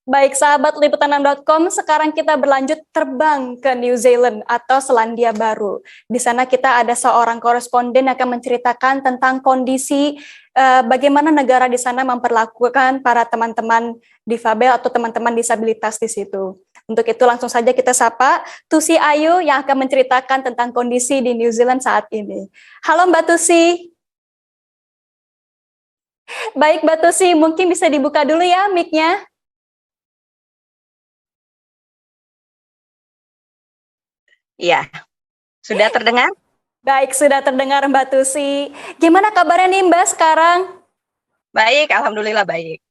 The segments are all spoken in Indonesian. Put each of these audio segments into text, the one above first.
Baik, sahabat liputan6.com, sekarang kita berlanjut terbang ke New Zealand atau Selandia Baru. Di sana kita ada seorang koresponden yang akan menceritakan tentang kondisi bagaimana negara di sana memperlakukan para teman-teman difabel atau teman-teman disabilitas di situ. Untuk itu langsung saja kita sapa Tusi Ayu yang akan menceritakan tentang kondisi di New Zealand saat ini. Halo Mbak Tusi. Baik Mbak Tusi, mungkin bisa dibuka dulu ya mic-nya. Iya, sudah terdengar? Baik, sudah terdengar Mbak Tusi. Gimana kabarnya nih Mbak sekarang? Baik, alhamdulillah baik.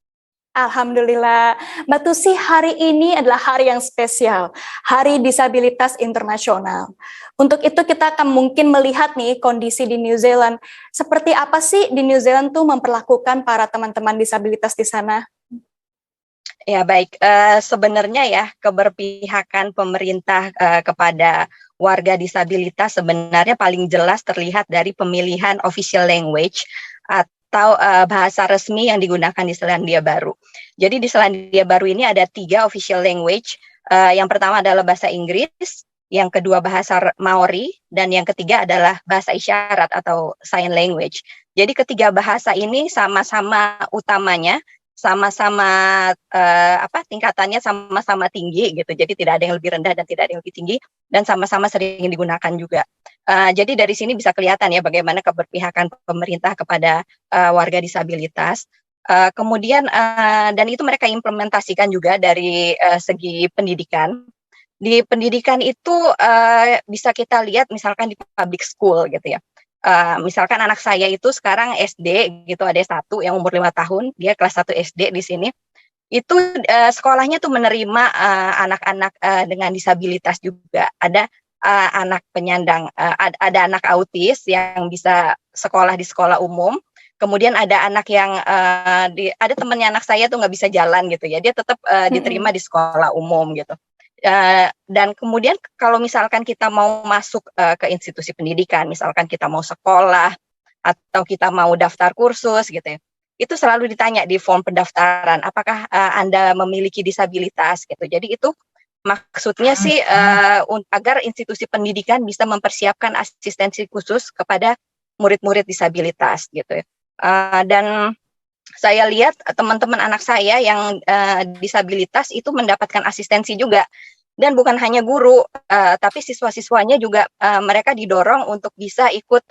Alhamdulillah. Mbak Tusi, hari ini adalah hari yang spesial, Hari Disabilitas Internasional. Untuk itu kita akan mungkin melihat nih kondisi di New Zealand. Seperti apa sih di New Zealand tuh memperlakukan para teman-teman disabilitas di sana? Ya baik, sebenarnya ya keberpihakan pemerintah kepada warga disabilitas sebenarnya paling jelas terlihat dari pemilihan official language atau bahasa resmi yang digunakan di Selandia Baru. Jadi di Selandia Baru ini ada 3 official language. Yang pertama adalah bahasa Inggris, yang kedua bahasa Maori, dan yang ketiga adalah bahasa isyarat atau sign language. Jadi ketiga bahasa ini sama-sama utamanya, sama-sama tingkatannya sama-sama tinggi gitu. Jadi tidak ada yang lebih rendah dan tidak ada yang lebih tinggi, dan sama-sama sering digunakan juga. Jadi dari sini bisa kelihatan ya bagaimana keberpihakan pemerintah kepada warga disabilitas. Kemudian dan itu mereka implementasikan juga dari segi pendidikan. Di pendidikan itu bisa kita lihat misalkan di public school gitu ya. Misalkan anak saya itu sekarang SD gitu, ada satu yang umur 5 tahun, dia kelas 1 SD di sini. Itu sekolahnya tuh menerima anak-anak dengan disabilitas juga. Ada anak penyandang, ada anak autis yang bisa sekolah di sekolah umum. Kemudian ada anak yang ada temannya anak saya tuh nggak bisa jalan gitu ya, dia tetap diterima di sekolah umum gitu. Dan kemudian kalau misalkan kita mau masuk ke institusi pendidikan, misalkan kita mau sekolah atau kita mau daftar kursus gitu ya, itu selalu ditanya di form pendaftaran, apakah Anda memiliki disabilitas gitu. Jadi itu maksudnya sih agar institusi pendidikan bisa mempersiapkan asistensi khusus kepada murid-murid disabilitas gitu ya. Dan saya lihat teman-teman anak saya yang disabilitas itu mendapatkan asistensi juga, dan bukan hanya guru, tapi siswa-siswanya juga mereka didorong untuk bisa ikut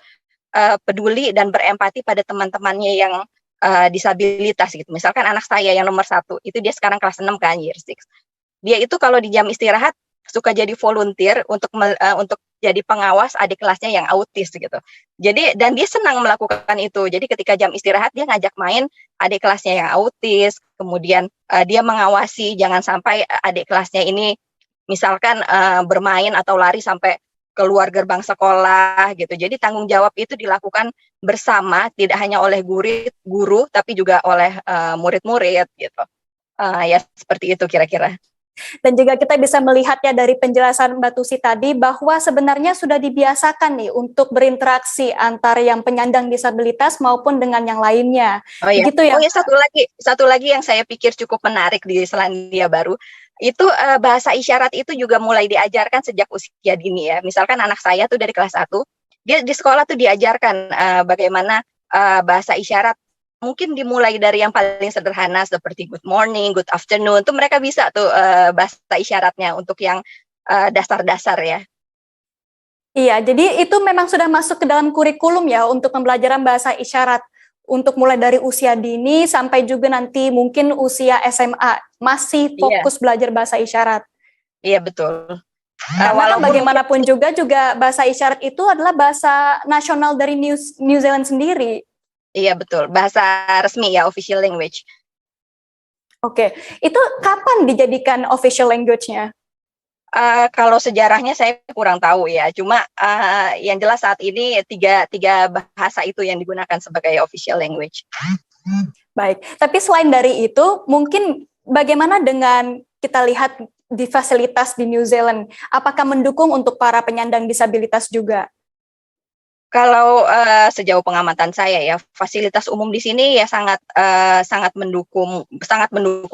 peduli dan berempati pada teman-temannya yang disabilitas gitu. Misalkan anak saya yang nomor 1 itu dia sekarang kelas 6 kan, year 6. Dia itu kalau di jam istirahat suka jadi volunteer untuk jadi pengawas adik kelasnya yang autis gitu. Jadi dan dia senang melakukan itu. Jadi ketika jam istirahat dia ngajak main adik kelasnya yang autis, kemudian dia mengawasi jangan sampai adik kelasnya ini misalkan bermain atau lari sampai keluar gerbang sekolah gitu. Jadi tanggung jawab itu dilakukan bersama, tidak hanya oleh guru tapi juga oleh murid-murid gitu. Ya seperti itu kira-kira. Dan juga kita bisa melihat ya dari penjelasan Mbak Tusi tadi bahwa sebenarnya sudah dibiasakan nih untuk berinteraksi antara yang penyandang disabilitas maupun dengan yang lainnya. Oh ya, Begitu ya? satu lagi yang saya pikir cukup menarik di Selandia Baru itu bahasa isyarat itu juga mulai diajarkan sejak usia dini ya. Misalkan anak saya tuh dari kelas 1, dia di sekolah tuh diajarkan bagaimana bahasa isyarat. Mungkin dimulai dari yang paling sederhana seperti good morning, good afternoon, tuh mereka bisa tuh bahasa isyaratnya untuk yang dasar-dasar ya. Iya, jadi itu memang sudah masuk ke dalam kurikulum ya untuk pembelajaran bahasa isyarat. Untuk mulai dari usia dini sampai juga nanti mungkin usia SMA, masih Iya, fokus belajar bahasa isyarat. iya betul. Karena kan bagaimanapun juga bahasa isyarat itu adalah bahasa nasional dari New Zealand sendiri. Iya betul, bahasa resmi ya, official language. Oke, itu kapan dijadikan official language-nya? Kalau sejarahnya saya kurang tahu ya, cuma yang jelas saat ini tiga bahasa itu yang digunakan sebagai official language. Baik, tapi selain dari itu, mungkin bagaimana dengan kita lihat di fasilitas di New Zealand? Apakah mendukung untuk para penyandang disabilitas juga? Kalau sejauh pengamatan saya ya, fasilitas umum di sini ya sangat mendukung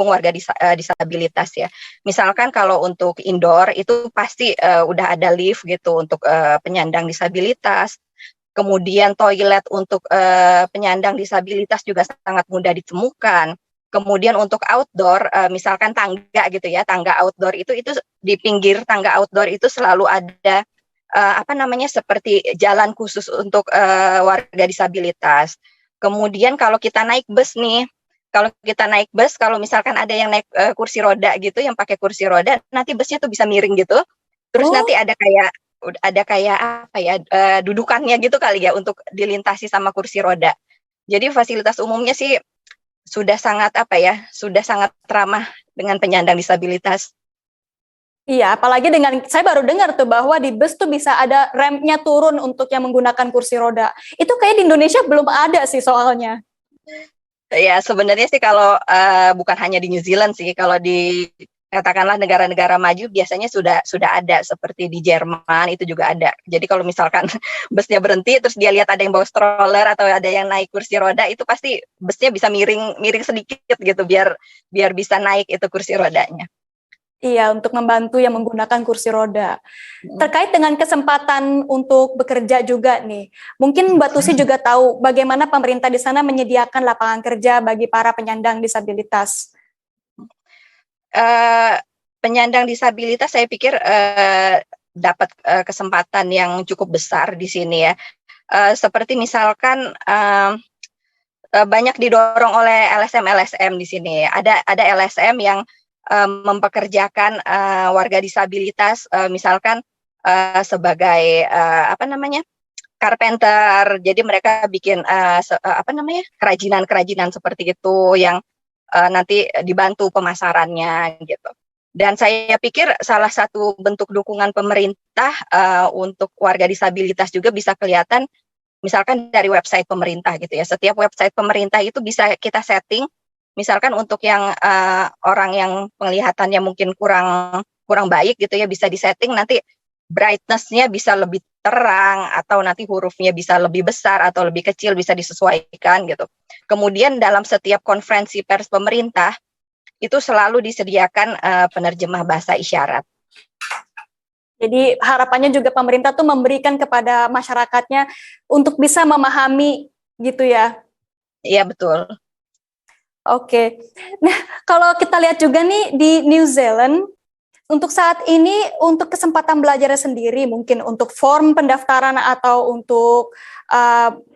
warga disabilitas ya. Misalkan kalau untuk indoor itu pasti udah ada lift gitu untuk penyandang disabilitas. Kemudian toilet untuk penyandang disabilitas juga sangat mudah ditemukan. Kemudian untuk outdoor, misalkan tangga gitu ya, tangga outdoor itu di pinggir tangga outdoor itu selalu ada seperti jalan khusus untuk warga disabilitas. Kemudian kalau kita naik bus nih, kalau misalkan ada yang naik kursi roda gitu, yang pakai kursi roda, nanti busnya tuh bisa miring gitu. Terus nanti ada kayak apa ya, dudukannya gitu kali ya untuk dilintasi sama kursi roda. Jadi fasilitas umumnya sih sudah sangat ramah dengan penyandang disabilitas. Iya, apalagi saya baru dengar tuh bahwa di bus tuh bisa ada remnya turun untuk yang menggunakan kursi roda. Itu kayak di Indonesia belum ada sih soalnya. Ya sebenarnya sih kalau bukan hanya di New Zealand sih, kalau di katakanlah negara-negara maju biasanya sudah ada, seperti di Jerman itu juga ada. Jadi kalau misalkan busnya berhenti terus dia lihat ada yang bawa stroller atau ada yang naik kursi roda, itu pasti busnya bisa miring sedikit gitu biar bisa naik itu kursi rodanya. Iya, untuk membantu yang menggunakan kursi roda. Terkait dengan kesempatan untuk bekerja juga nih, mungkin Mbak Tusi juga tahu bagaimana pemerintah di sana menyediakan lapangan kerja bagi para penyandang disabilitas. Penyandang disabilitas saya pikir dapat kesempatan yang cukup besar di sini ya. Seperti misalkan banyak didorong oleh LSM di sini. Ada LSM yang mempekerjakan warga disabilitas, misalkan sebagai carpenter. Jadi mereka bikin kerajinan seperti itu yang nanti dibantu pemasarannya gitu. Dan saya pikir salah satu bentuk dukungan pemerintah untuk warga disabilitas juga bisa kelihatan misalkan dari website pemerintah gitu ya. Setiap website pemerintah itu bisa kita setting. Misalkan untuk yang orang yang penglihatannya mungkin kurang baik gitu ya, bisa disetting nanti brightness-nya bisa lebih terang, atau nanti hurufnya bisa lebih besar atau lebih kecil, bisa disesuaikan gitu. Kemudian dalam setiap konferensi pers pemerintah itu selalu disediakan penerjemah bahasa isyarat. Jadi harapannya juga pemerintah tuh memberikan kepada masyarakatnya untuk bisa memahami gitu ya. Iya betul. Oke, nah kalau kita lihat juga nih di New Zealand, untuk saat ini untuk kesempatan belajar sendiri, mungkin untuk form pendaftaran atau untuk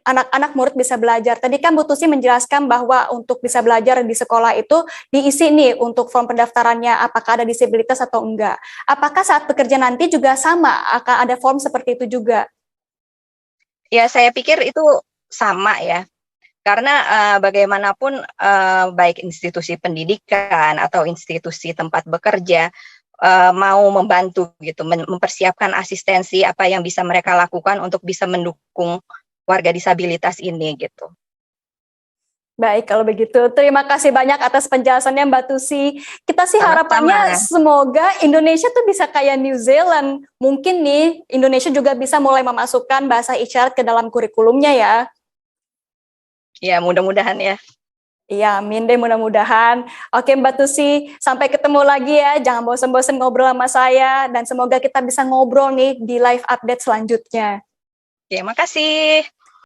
anak-anak murid bisa belajar. Tadi kan Bu Tusi menjelaskan bahwa untuk bisa belajar di sekolah itu diisi nih untuk form pendaftarannya, apakah ada disabilitas atau enggak. Apakah saat bekerja nanti juga sama, akan ada form seperti itu juga? Ya saya pikir itu sama ya. Karena bagaimanapun baik institusi pendidikan atau institusi tempat bekerja mau membantu gitu, mempersiapkan asistensi apa yang bisa mereka lakukan untuk bisa mendukung warga disabilitas ini gitu. Baik, kalau begitu terima kasih banyak atas penjelasannya Mbak Tusi. Kita sih harapannya semoga Indonesia tuh bisa kayak New Zealand. Mungkin nih Indonesia juga bisa mulai memasukkan bahasa isyarat ke dalam kurikulumnya ya. Ya, mudah-mudahan ya. Iya, amin deh mudah-mudahan. Oke Mbak Tusi, sampai ketemu lagi ya. Jangan bosan-bosan ngobrol sama saya. Dan semoga kita bisa ngobrol nih di live update selanjutnya. Ya, makasih.